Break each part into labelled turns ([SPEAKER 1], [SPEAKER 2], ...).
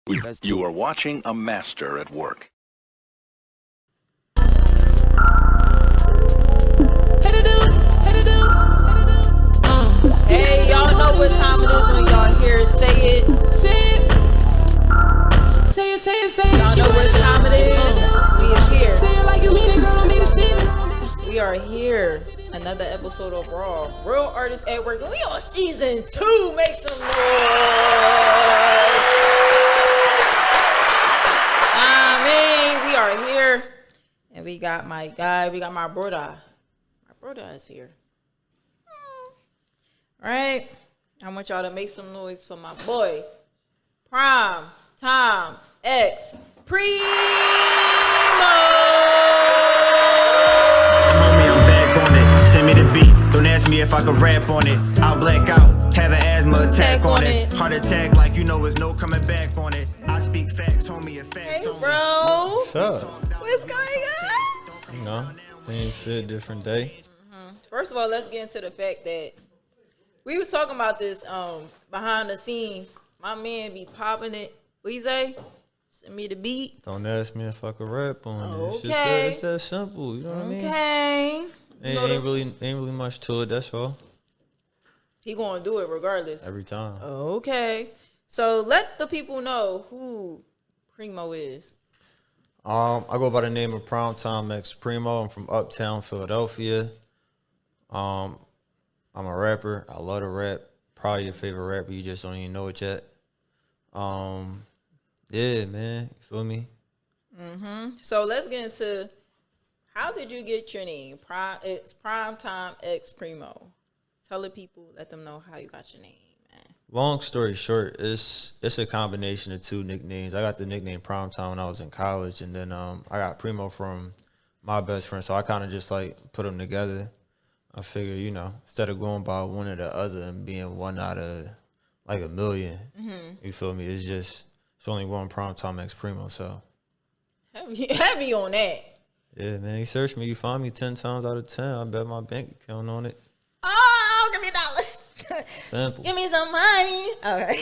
[SPEAKER 1] You are watching a master at work.
[SPEAKER 2] Hey, y'all know what time it is when y'all hear it. Say it. Say it. Y'all know what time it is. We are here. Say it like you mean it, girl. Don't mean to see it. We are here. Another episode of RAAW. Real Artists at Work. And we on season 2. Make some noise. We are here. And we got my guy. We got my brother. My brother is here. All right, I want y'all to make some noise for my boy, Primetime X Primo.
[SPEAKER 3] Homie, I'm back on it. Send me the beat. Don't ask me if I can rap on it. I'll black out. Have an asthma attack on it. Heart attack like you know there's no coming back on it. I speak facts, homie, and facts.
[SPEAKER 2] Hey, bro.
[SPEAKER 4] What's up?
[SPEAKER 2] What's going on?
[SPEAKER 4] You know, same shit, different day.
[SPEAKER 2] First of all, let's get into the fact that we was talking about this behind the scenes. My man be popping it. What you say? Send me the beat.
[SPEAKER 4] Don't ask me if I can rap on it.
[SPEAKER 2] Okay.
[SPEAKER 4] It's that simple. You know what I mean?
[SPEAKER 2] Okay.
[SPEAKER 4] Ain't really much to it. That's all.
[SPEAKER 2] He gonna do it regardless.
[SPEAKER 4] Every time.
[SPEAKER 2] Okay. So let the people know who Primo is.
[SPEAKER 4] I go by the name of Primetime X Primo. I'm from Uptown, Philadelphia. I'm a rapper. I love to rap. Probably your favorite rapper. You just don't even know it yet. Yeah, man. You feel me?
[SPEAKER 2] So let's get into how did you get your name? It's Primetime X Primo. Tell the people, let them know how you got your name, man.
[SPEAKER 4] Long story short, it's a combination of two nicknames. I got the nickname Primetime when I was in college, and then I got Primo from my best friend. So I kind of just like put them together. I figure, you know, instead of going by one or the other and being one out of like a million, you feel me? It's only one Primetime X Primo. So
[SPEAKER 2] Heavy on that.
[SPEAKER 4] yeah, man, you search me, you find me 10 times out of 10. I bet my bank account on it.
[SPEAKER 2] Oh, give me $1.
[SPEAKER 4] Simple.
[SPEAKER 2] Give me some money. Okay.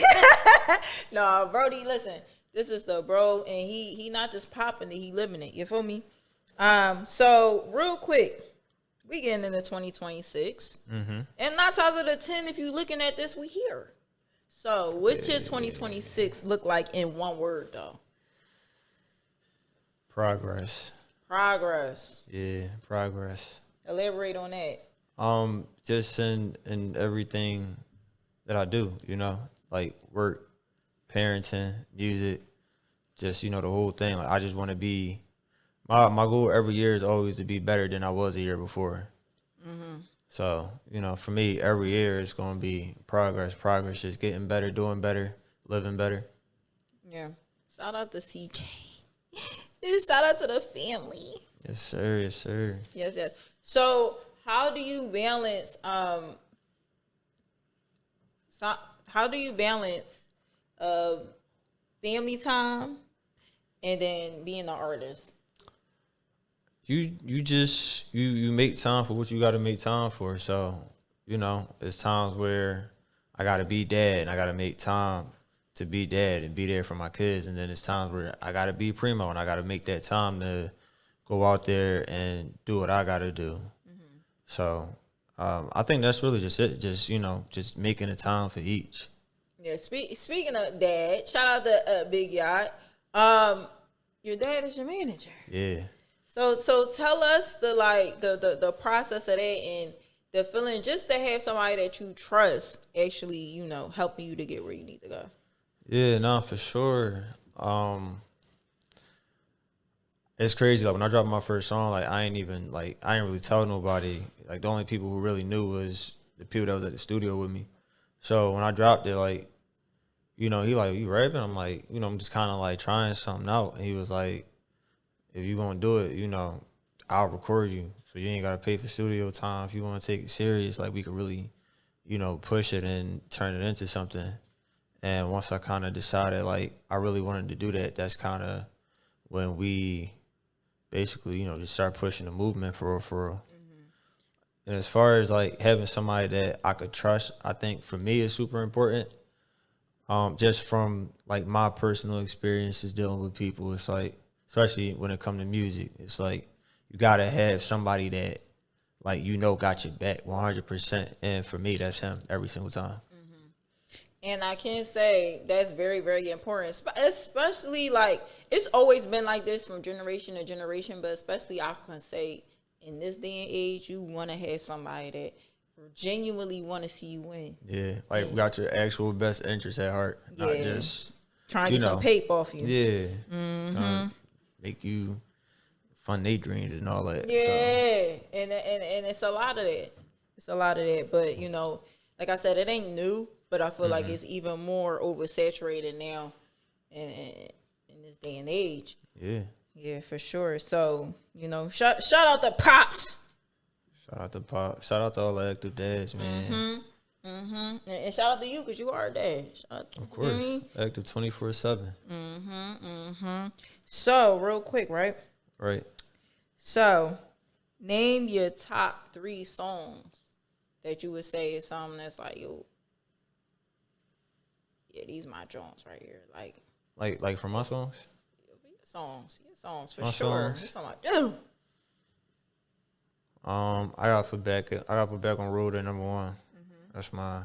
[SPEAKER 2] No, Brody, listen. This is the bro, and he not just popping it, he living it. You feel me? So real quick. We getting into 2026. And 9 times out of 10, if you're looking at this, we here. So what's your 2026 look like in one word, though?
[SPEAKER 4] Progress.
[SPEAKER 2] Progress.
[SPEAKER 4] Yeah, progress.
[SPEAKER 2] Elaborate on that.
[SPEAKER 4] Just in everything that I do, you know, like work, parenting, music, just, you know, the whole thing. Like I just want to be, my goal every year is always to be better than I was a year before. So, you know, for me, every year it's going to be progress, just getting better, doing better, living better.
[SPEAKER 2] Yeah. Shout out to CJ. Shout out to the family.
[SPEAKER 4] Yes, sir. Yes, sir.
[SPEAKER 2] Yes. So how do you balance family time and then being an artist?
[SPEAKER 4] You just make time for what you got to make time for. So, you know, it's times where I got to be dad and I got to make time to be dad and be there for my kids. And then it's times where I got to be Primo and I got to make that time to go out there and do what I got to do. So I think that's really just it. Just, you know, just making a time for each.
[SPEAKER 2] Yeah, speaking of dad, shout out to Big Yacht. Your dad is your manager.
[SPEAKER 4] Yeah.
[SPEAKER 2] So tell us the process of that and the feeling just to have somebody that you trust actually, you know, helping you to get where you need to go.
[SPEAKER 4] Yeah, no, for sure. It's crazy. Like when I dropped my first song, like I ain't really tell nobody. Like the only people who really knew was the people that was at the studio with me. So when I dropped it, like, you know, he like, you rapping? I'm like, you know, I'm just kind of like trying something out. And he was like, if you gonna do it, you know, I'll record you. So you ain't gotta pay for studio time. If you wanna take it serious, like we could really, you know, push it and turn it into something. And once I kind of decided, like, I really wanted to do that, that's kind of when we basically, you know, just start pushing the movement for real. And as far as, like, having somebody that I could trust, I think for me is super important. Just from like my personal experiences dealing with people, it's like, especially when it comes to music, it's like you gotta have somebody that like got your back 100%. And for me, that's him every single time.
[SPEAKER 2] And I can say that's very, very important, especially like it's always been like this from generation to generation, but especially I can say in this day and age, you want to have somebody that genuinely want to see you win.
[SPEAKER 4] Yeah, like got your actual best interest at heart, not just
[SPEAKER 2] trying to get some paper off you.
[SPEAKER 4] Yeah, trying to make you fund their dreams and all that.
[SPEAKER 2] Yeah,
[SPEAKER 4] so.
[SPEAKER 2] and it's a lot of that. It's a lot of that, but like I said, it ain't new. But I feel like it's even more oversaturated now in this day and age.
[SPEAKER 4] Yeah.
[SPEAKER 2] Yeah, for sure. So, shout out to Pops.
[SPEAKER 4] Shout out to Pop. Shout out to all the active dads, man.
[SPEAKER 2] And shout out to you because you are a dad. Shout out to,
[SPEAKER 4] of course. Active 24/7.
[SPEAKER 2] So, real quick, right?
[SPEAKER 4] Right.
[SPEAKER 2] So, name your top 3 songs that you would say is something that's like, yo, yeah, these my joints right here.
[SPEAKER 4] Like from my songs?
[SPEAKER 2] Your songs for
[SPEAKER 4] my
[SPEAKER 2] sure.
[SPEAKER 4] Songs.
[SPEAKER 2] Like,
[SPEAKER 4] I gotta put back on Road at number 1. That's my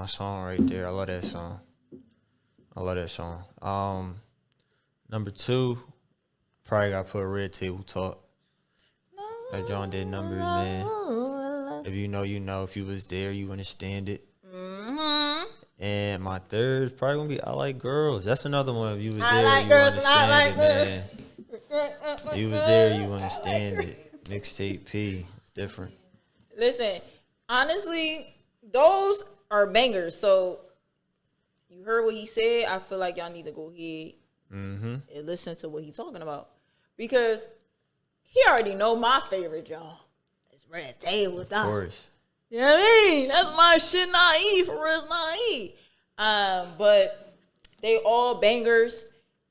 [SPEAKER 4] song right there. I love that song. Number 2, probably gotta put Red Table Talk. That John did numbers, man. If you know, you know. If you was there, you understand it. And my 3rd is probably gonna be I Like Girls. That's another one. If you was there, you understand it, man. If you was there, you understand it. Mixtape P. It's different.
[SPEAKER 2] Listen, honestly, those are bangers. So you heard what he said. I feel like y'all need to go ahead and listen to what he's talking about. Because he already know my favorite, y'all. It's Red Table Talk.
[SPEAKER 4] Of course.
[SPEAKER 2] You know what I mean? That's my shit, not E, for real, not E. But they all bangers,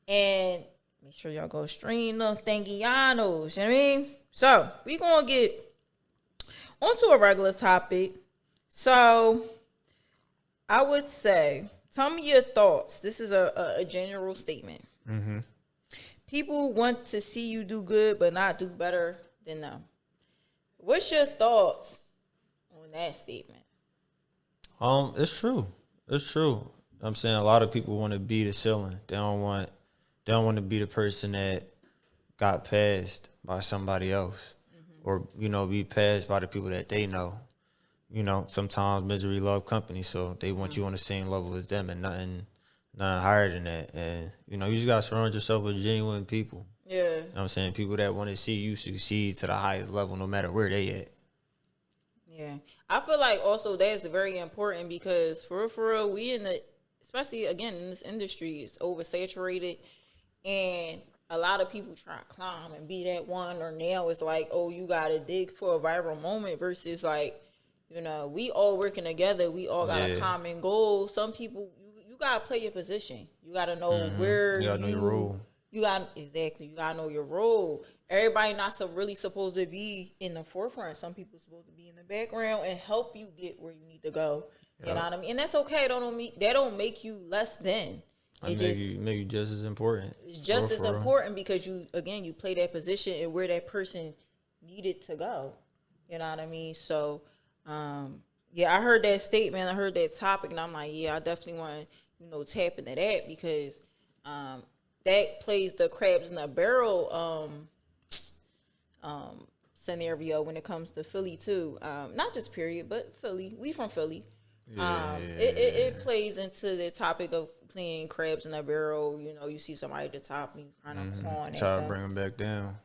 [SPEAKER 2] and make sure y'all go stream them thangianos, you know what I mean? So, we gonna get onto a regular topic. So, I would say, tell me your thoughts. This is a general statement. People want to see you do good, but not do better than them. What's your thoughts on that statement?
[SPEAKER 4] It's true. I'm saying a lot of people want to be the ceiling. They don't want to be the person that got passed by somebody else, or be passed by the people that they know. Sometimes misery love company, so they want you on the same level as them, and nothing higher than that. And you just gotta surround yourself with genuine people.
[SPEAKER 2] Yeah.
[SPEAKER 4] You know what I'm saying? People that want to see you succeed to the highest level, no matter where they at.
[SPEAKER 2] Yeah. I feel like also that's very important because for real, we especially again in this industry, it's oversaturated, and a lot of people try to climb and be that one, or now it's like, oh, you gotta dig for a viral moment versus like, we all working together, we all got a common goal. Some people you gotta play your position. You gotta know where
[SPEAKER 4] you gotta know your role.
[SPEAKER 2] You gotta know your role. Everybody not really supposed to be in the forefront. Some people supposed to be in the background and help you get where you need to go. You know what I mean? And that's okay. That don't make you less than.
[SPEAKER 4] It make you just as important.
[SPEAKER 2] It's just as important because you play that position and where that person needed to go. You know what I mean? So, I heard that statement. I heard that topic, and I'm like, yeah, I definitely want to tap into that because that plays the crabs in the barrel scenario when it comes to Philly too. Not just period, but Philly. We from Philly. It plays into the topic of playing crabs in a barrel. You see somebody at the top and you kind of clawing at
[SPEAKER 4] try to
[SPEAKER 2] them.
[SPEAKER 4] bring them back down.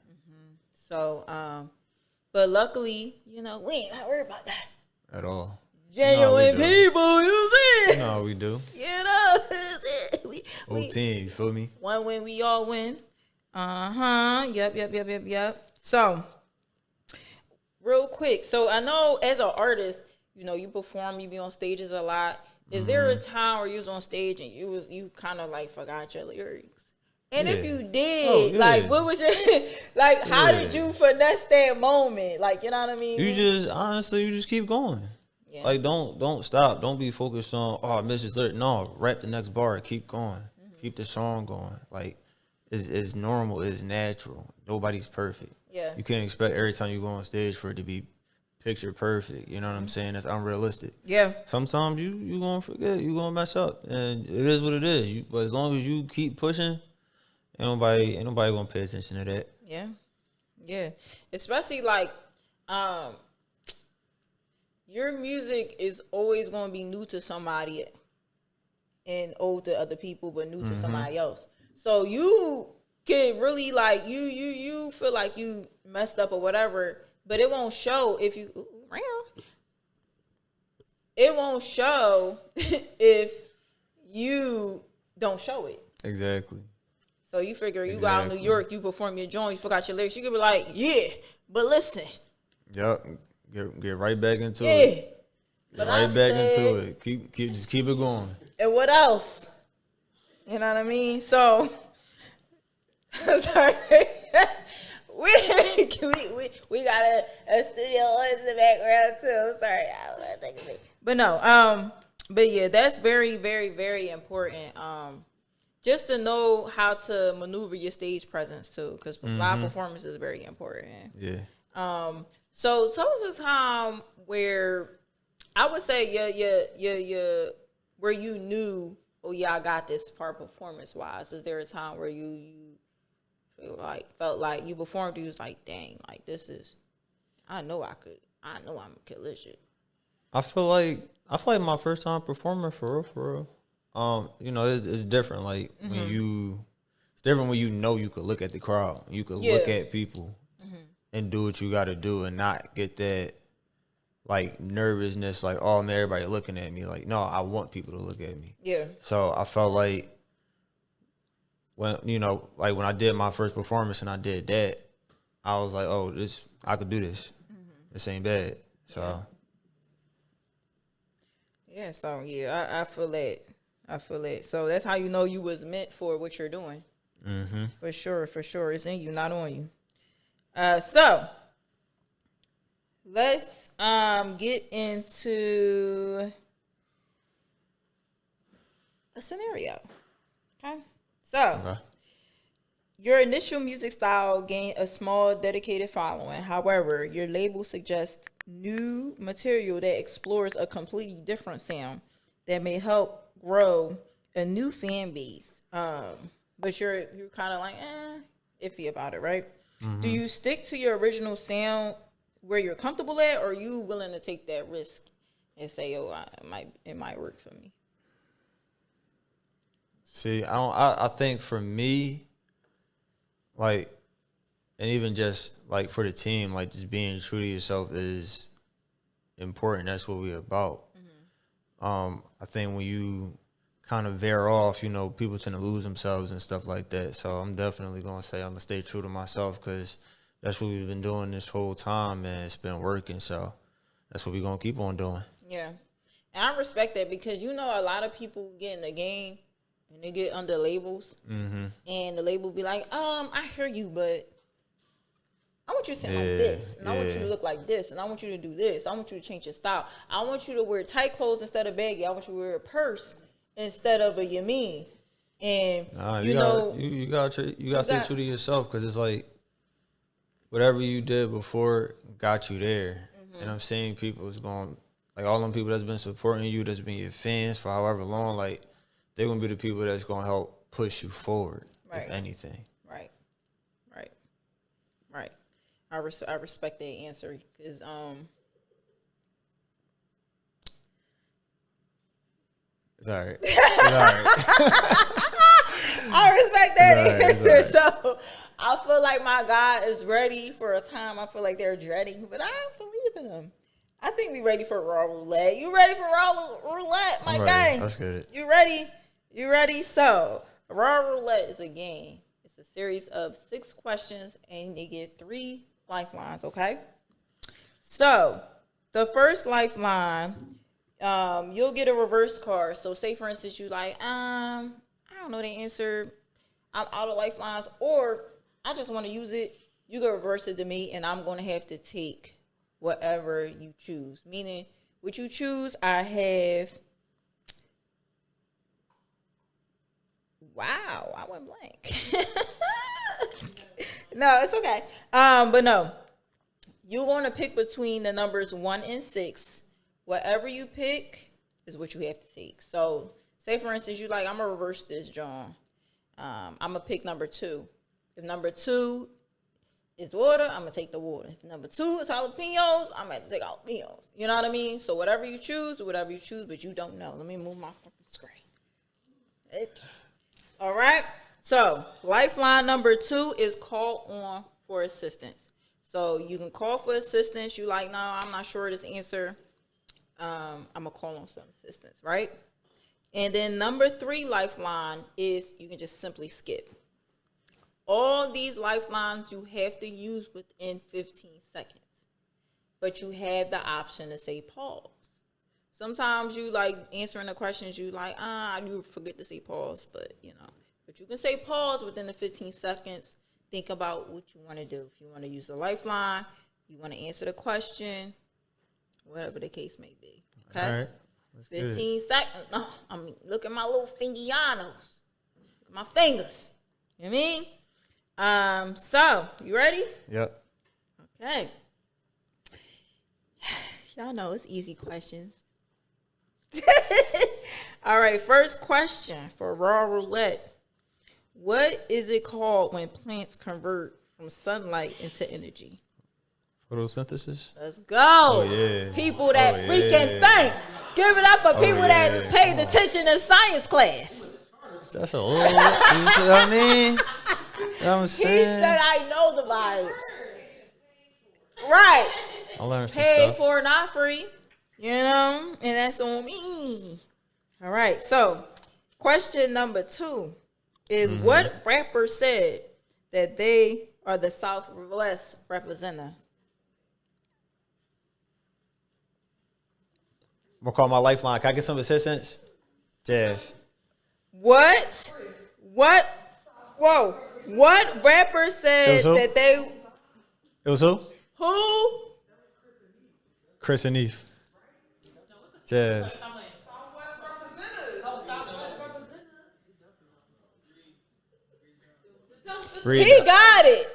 [SPEAKER 2] So, but luckily, we ain't not worried about that
[SPEAKER 4] At all.
[SPEAKER 2] Genuine people, you see?
[SPEAKER 4] No, we do.
[SPEAKER 2] We
[SPEAKER 4] team, you feel me?
[SPEAKER 2] One win, we all win. Yep. So, real quick. So, I know as an artist, you perform, you be on stages a lot. Is there a time where you was on stage and you kind of like forgot your lyrics? And if you did, like, what was your, like, how did you finesse that moment? Like, you know what I mean?
[SPEAKER 4] You just keep going.
[SPEAKER 2] Yeah.
[SPEAKER 4] Like don't stop. Don't be focused on I missed this lyric. No, rap the next bar. Keep going. Keep the song going. Like it's normal. It's natural. Nobody's perfect.
[SPEAKER 2] Yeah.
[SPEAKER 4] You can't expect every time you go on stage for it to be picture perfect. You know what I'm saying? That's unrealistic.
[SPEAKER 2] Yeah.
[SPEAKER 4] Sometimes you gonna forget. You gonna mess up, and it is what it is. But as long as you keep pushing, ain't nobody gonna pay attention to that.
[SPEAKER 2] Yeah. Yeah. Especially like your music is always going to be new to somebody and old to other people, but new to somebody else. So you can really like you feel like you messed up or whatever, but it won't show if you it won't show if you don't show it.
[SPEAKER 4] Exactly.
[SPEAKER 2] So you figure you go out in New York, you perform your joint, you forgot your lyrics, you could be like, yeah, but listen.
[SPEAKER 4] Yep. Get right back into it. Get right back into it. Just keep it going.
[SPEAKER 2] And what else? You know what I mean? So, I'm sorry. we got a studio in the background too. I'm sorry. I don't know what to think of it. But no, but yeah, that's very, very, very important. Just to know how to maneuver your stage presence too, because live performance is very important.
[SPEAKER 4] Yeah.
[SPEAKER 2] So tell us a time where I would say where you knew, oh yeah, I got this part performance wise. Is there a time where you felt like you performed, you was like, dang, like this is, I know I'm gonna kill this shit.
[SPEAKER 4] I feel like my first time performing for real. It's different. Like it's different when you could look at the crowd, you could look at people and do what you got to do, and not get that like nervousness, like oh man, everybody looking at me. Like no, I want people to look at me.
[SPEAKER 2] Yeah.
[SPEAKER 4] So I felt like when when I did my first performance and I did that, I was like, oh, I could do this. This ain't bad. So.
[SPEAKER 2] Yeah. So yeah, I feel it. So that's how you know you was meant for what you're doing. For sure. It's in you, not on you. So let's get into a scenario. Okay. So your initial music style gained a small dedicated following. However, your label suggests new material that explores a completely different sound that may help grow a new fan base. But you're kind of like iffy about it, right? Do you stick to your original sound where you're comfortable at, or are you willing to take that risk and say, "Oh, it might work for me"?
[SPEAKER 4] See, I think for me, like, and even just like for the team, like just being true to yourself is important. That's what we're about. I think when you kind of veer off, people tend to lose themselves and stuff like that. So I'm definitely going to say I'm going to stay true to myself, because that's what we've been doing this whole time, and it's been working. So that's what we're going to keep on doing.
[SPEAKER 2] Yeah. And I respect that, because, a lot of people get in the game and they get under labels, and the label be like, I hear you, but I want you to sound like this, and I want you to look like this, and I want you to do this. I want you to change your style. I want you to wear tight clothes instead of baggy. I want you to wear a purse instead of a yamin. And
[SPEAKER 4] you gotta stay true to yourself, because it's like whatever you did before got you there. And I'm seeing people is going, like, all them people that's been supporting you, that's been your fans for however long, like, they're gonna be the people that's gonna help push you forward, if anything.
[SPEAKER 2] Right. I respect that answer, because
[SPEAKER 4] It's all right.
[SPEAKER 2] I respect that answer. So I feel like my guy is ready for a time. I feel like they're dreading, but I believe in them. I think we ready for RAAW roulette. You ready for RAAW roulette, my guy?
[SPEAKER 4] Let's get it.
[SPEAKER 2] You ready? So RAAW roulette is a game. It's a series of 6 questions, and you get 3 lifelines. Okay. So the first lifeline, you'll get a reverse card. So say, for instance, you like, I don't know the answer, I'm out of lifelines, or I just want to use it. You can reverse it to me, and I'm going to have to take whatever you choose. Meaning, What you choose, I have. Wow, I went blank. No, it's okay. But no, you're going to pick between the numbers 1 and 6. Whatever you pick is what you have to take. So, say for instance, you like, I'm gonna reverse this, John. I'm gonna pick number 2. If number 2 is water, I'm gonna take the water. If number 2 is jalapenos, I'm gonna take jalapenos. You know what I mean? So whatever you choose, but you don't know. Let me move my fucking screen. All right. So lifeline number 2 is call on for assistance. So you can call for assistance. You like, no, I'm not sure this answer. I'm gonna call on some assistance, right? And then number 3 lifeline is you can just simply skip. All these lifelines you have to use within 15 seconds. But you have the option to say pause. Sometimes you like answering the questions, you like, you forget to say pause, but you know. But you can say pause within the 15 seconds. Think about what you want to do. If you want to use the lifeline, you want to answer the question, whatever the case may be. Okay?
[SPEAKER 4] All right.
[SPEAKER 2] 15 seconds. Oh, look at my little fingianos. Look at my fingers. You know what I mean? So, you ready?
[SPEAKER 4] Yep.
[SPEAKER 2] Okay. Y'all know it's easy questions. All right, first question for RAAW Roulette. What is it called when plants convert from sunlight into energy?
[SPEAKER 4] Photosynthesis.
[SPEAKER 2] Let's go.
[SPEAKER 4] Oh, yeah.
[SPEAKER 2] People that freaking think. Give it up for people that paid
[SPEAKER 4] Come on.
[SPEAKER 2] attention in science class.
[SPEAKER 4] That's a little. You know what I mean? You know what I'm
[SPEAKER 2] He
[SPEAKER 4] saying?
[SPEAKER 2] said, I know the vibes. Right.
[SPEAKER 4] I learned some
[SPEAKER 2] Paid
[SPEAKER 4] stuff.
[SPEAKER 2] for, not free. You know? And that's on me. All right. So, question number 2 is what rapper said that they are the Southwest representative?
[SPEAKER 4] I'm gonna call my lifeline. Can I get some assistance? Jazz.
[SPEAKER 2] What? Whoa. What rapper said
[SPEAKER 4] It was who?
[SPEAKER 2] that they...
[SPEAKER 4] It was who?
[SPEAKER 2] Who?
[SPEAKER 4] Chris and Eve. Jazz. Read.
[SPEAKER 2] He got it.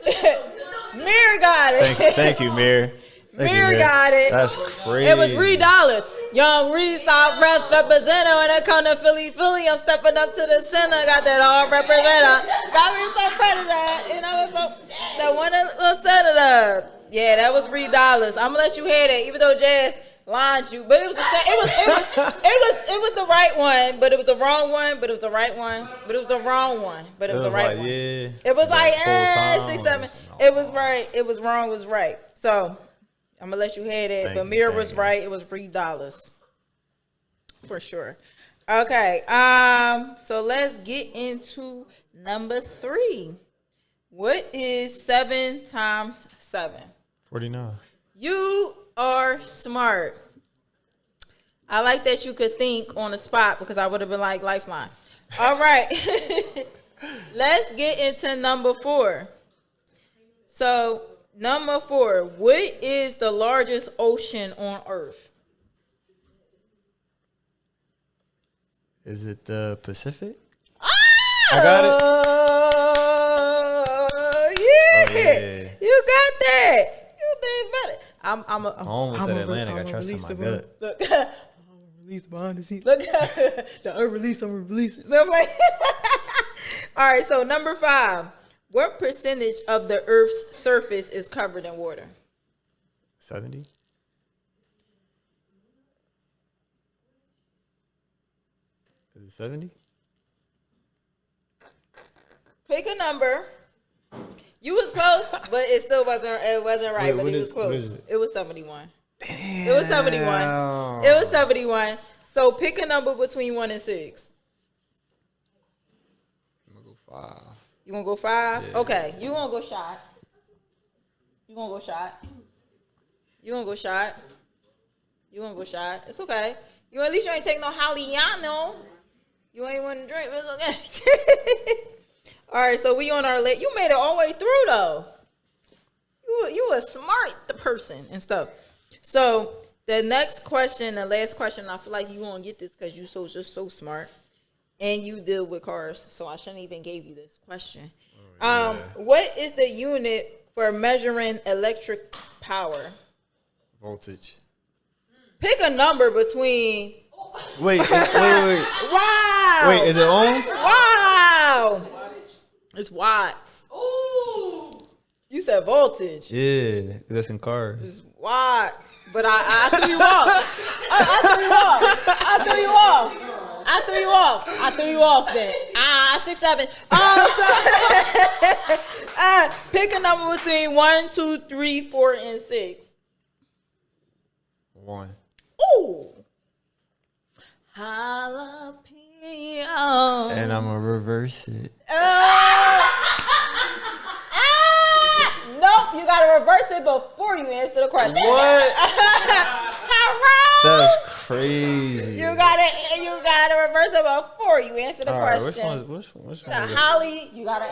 [SPEAKER 2] Mir got it.
[SPEAKER 4] Thank you, Mir. Thank you,
[SPEAKER 2] Mir
[SPEAKER 4] Mir.
[SPEAKER 2] got it.
[SPEAKER 4] That's crazy.
[SPEAKER 2] It was $3. Young Reed, Southwest representative. When it come to Philly, I'm stepping up to the center. Got that all representative. Got me so proud of that. You know, so that one that said it. Yeah, that was $3. I'm gonna let you hear that, even though Jazz lied you, but it was the same. It was the right one, but it was the wrong one. But it was the right one, but it was the wrong one. But it was the right one.
[SPEAKER 4] Yeah.
[SPEAKER 2] It was like
[SPEAKER 4] full-time
[SPEAKER 2] 6, 7.
[SPEAKER 4] or
[SPEAKER 2] It was right. It was wrong. Was right. So I'm gonna let you hear that. But Mir was right. It was $3 for sure. Okay. So let's get into number 3. What is 7 times 7?
[SPEAKER 4] 49.
[SPEAKER 2] You are smart. I like that you could think on the spot because I would have been like lifeline. All right. Let's get into number 4. So, number 4. What is the largest ocean on Earth?
[SPEAKER 4] Is it the Pacific?
[SPEAKER 2] Ah!
[SPEAKER 4] I got it.
[SPEAKER 2] Yeah. You got that. You did better.
[SPEAKER 4] I almost said Atlantic. I trust in my gut.
[SPEAKER 2] Look, I'm gonna release behind the scenes. Look, the unreleased, I'm gonna release it. So I'm like, all right. So number 5, what percentage of the Earth's surface is covered in water?
[SPEAKER 4] 70. Is it 70?
[SPEAKER 2] Pick a number. You was close, but it still wasn't. It wasn't right, but it was
[SPEAKER 4] what
[SPEAKER 2] close.
[SPEAKER 4] is it?
[SPEAKER 2] It was 71. It was 71. It was 71. So pick a number between 1 and 6.
[SPEAKER 4] I'm gonna go 5.
[SPEAKER 2] You gonna go 5?
[SPEAKER 4] Yeah.
[SPEAKER 2] Okay. You gonna go shot. You gonna go shot. You gonna go shot. You gonna go shot. It's okay. You at least you ain't take no Haliano. You ain't want to drink. It's okay. All right. So we on our list. You made it all the way through though. You a smart person and stuff. So The next question, the last question, I feel like you won't get this because you're just so smart, and you deal with cars, so I shouldn't even give you this question. What is the unit for measuring electric power?
[SPEAKER 4] Voltage.
[SPEAKER 2] Pick a number between.
[SPEAKER 4] Wait.
[SPEAKER 2] Wow.
[SPEAKER 4] Wait, is it ohms?
[SPEAKER 2] Wow. It's watts. Ooh. You said voltage.
[SPEAKER 4] Yeah, that's in cars.
[SPEAKER 2] It's watts. But I threw you off. I threw you off then. 6, 7. So pick a number between 1, 2, 3, 4, and 6.
[SPEAKER 4] 1.
[SPEAKER 2] Ooh. Jalapeno.
[SPEAKER 4] And I'm gonna reverse it.
[SPEAKER 2] Nope, you gotta reverse it before you answer the question.
[SPEAKER 4] What?
[SPEAKER 2] Harold!
[SPEAKER 4] That's crazy.
[SPEAKER 2] You gotta reverse it before you answer the question.
[SPEAKER 4] Which one?
[SPEAKER 2] Holly, you gotta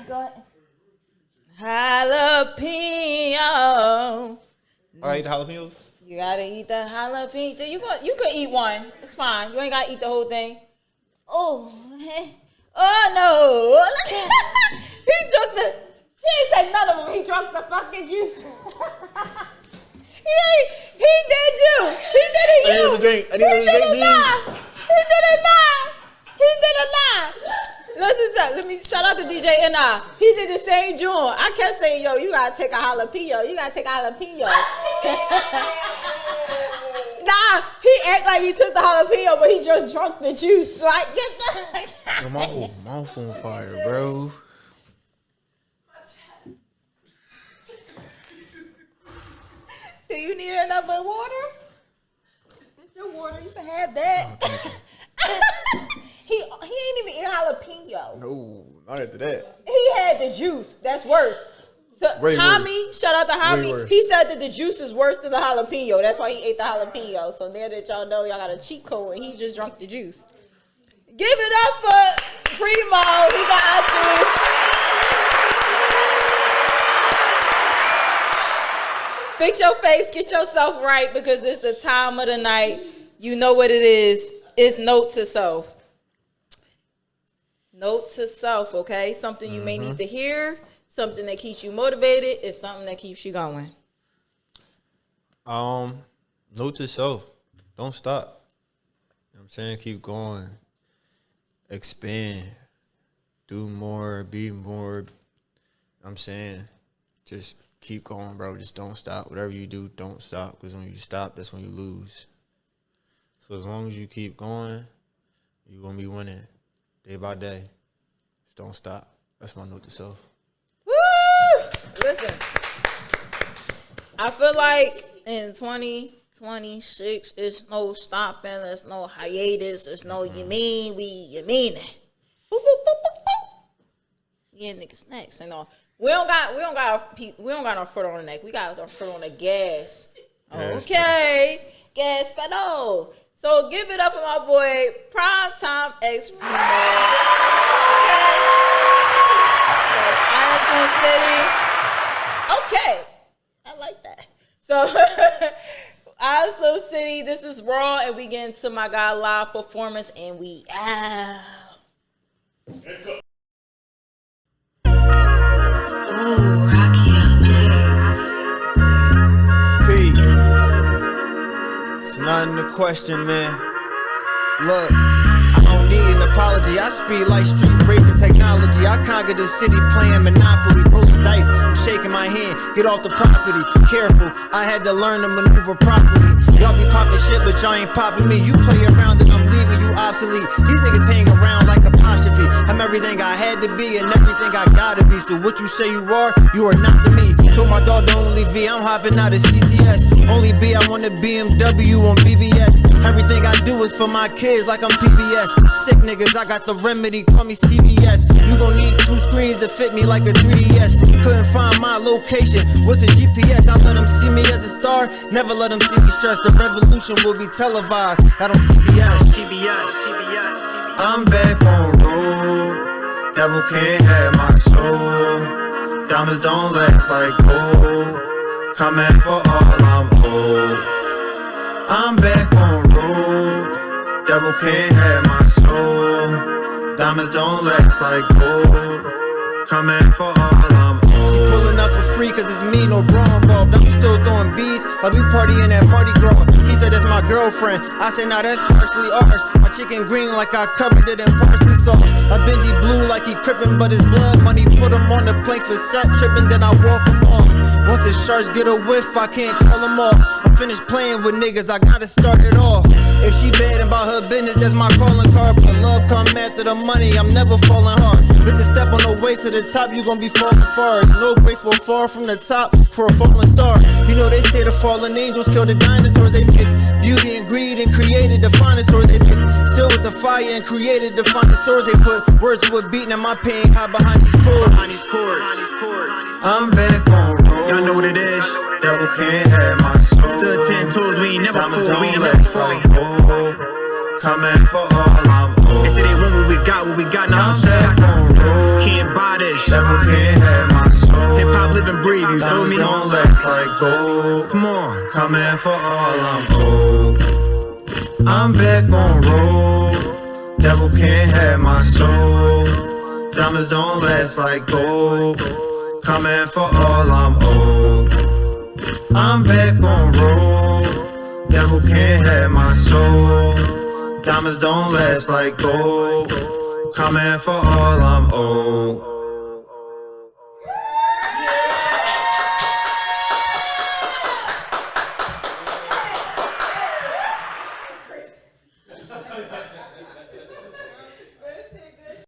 [SPEAKER 2] go ahead. Jalapeno.
[SPEAKER 4] All right, the jalapenos.
[SPEAKER 2] You gotta eat the jalapeno. You could eat one. It's fine. You ain't gotta eat the whole thing. Oh no! He ain't take none of them. He drank the fucking juice. He did you. He did it.
[SPEAKER 4] I need to drink. I need to drink these.
[SPEAKER 2] He did it not. Listen, let me shout out to DJ N.I. He did the same joint. I kept saying, yo, you gotta take a jalapeno. Nah, he act like he took the jalapeno, but he just drunk the juice. Like, get the.
[SPEAKER 4] My whole mouth on fire, bro.
[SPEAKER 2] Do you need another water? It's your water. You can have that. He ain't even eat jalapeno.
[SPEAKER 4] No, not after that.
[SPEAKER 2] He had the juice. That's worse. So Hami, shout out to Hami. He said that the juice is worse than the jalapeno. That's why he ate the jalapeno. So now that y'all know, y'all got a cheat code, and he just drunk the juice. Give it up for Primo. He got to. Fix your face, get yourself right, because it's the time of the night. You know what it is. It's note to self. Note to self, okay? Something you may need to hear, something that keeps you motivated, is something that keeps you going.
[SPEAKER 4] Note to self. Don't stop. You know what I'm saying? Keep going. Expand. Do more, be more. You know what I'm saying? Just keep going, bro. Just don't stop. Whatever you do, don't stop. Because when you stop, that's when you lose. So as long as you keep going, you're going to be winning day by day. Just don't stop. That's my note to self.
[SPEAKER 2] Woo! Listen, I feel like in 2026, it's no stopping, there's no hiatus, there's no you mean it. Boop, boop, boop, boop, boop. Yeah, niggas next. You know, we don't got our foot on the neck. We got our foot on the gas. Okay, gas pedal. So give it up for my boy Primetime X Primo. Okay, I like that. So Oslo City, this is RAAW, and we get into my guy live performance, and we out.
[SPEAKER 5] Ooh, Rocky
[SPEAKER 3] P. It's nothing to question, man. Look, I don't need an apology. I speed like street racing technology. I conquered the city playing Monopoly. Roll the dice, I'm shaking my hand. Get off the property, careful. I had to learn to maneuver properly. Y'all be popping shit, but y'all ain't popping me. You play around and I'm leaving you obsolete. These niggas hang around like apostrophe. I'm everything I had to be and everything I gotta be. So what you say you are not to me. Told my dog don't only V, I'm hopping out of CTS. Only B, I want a BMW on BBS. Everything I do is for my kids like I'm PBS. Sick niggas, I got the remedy, call me CBS. You gon' need 2 screens to fit me like a 3DS. Couldn't find my location, what's a GPS? I let them see me as a star, never let them see me stressed. The revolution will be televised, that on TBS. I'm back on road, devil can't have my soul. Diamonds don't last like gold, coming for all I'm owed. I'm back on road, devil can't have my soul. Diamonds don't last like gold, coming for all I'm owed. She pulling up for free cause it's me, no bro involved. I'm still throwing bees like we partying at Mardi Gras. He said that's my girlfriend, I said nah, that's partially ours. My chicken green like I covered it in parsley sauce. A Benji blue like he crippin', but his blood money put him on the plank for set trippin', then I walk him off. Once the sharks get a whiff, I can't call them off. I'm finished playing with niggas, I gotta start it off. If she bad about her business, that's my calling card. But love come after the money, I'm never falling hard. It's a step on the way to the top, you gon' be falling far. There's no graceful fall from the top for a falling star. You know they say the fallen angels kill the dinosaurs. They mix beauty and greed and created the finest swords. They mix still with the fire and created the finest swords. They put words to a beat, and my pain hide behind these chords. I'm back on road, y'all know what it is. Devil can't have my soul. Stood 10 toes, we ain't never fool, we ain't let fall. Coming for all I'm owed. They say they want what we got, now I'm back on road. Can't buy this, devil can't have my soul. Hip hop live and breathe, you feel me? Don't last like gold. Come on, coming for all I'm owed. I'm back on road, devil can't have my soul. Diamonds don't last like gold, coming for all I'm owed. I'm back on road, devil can't have my soul. Diamonds don't last like gold, coming for all I'm owed.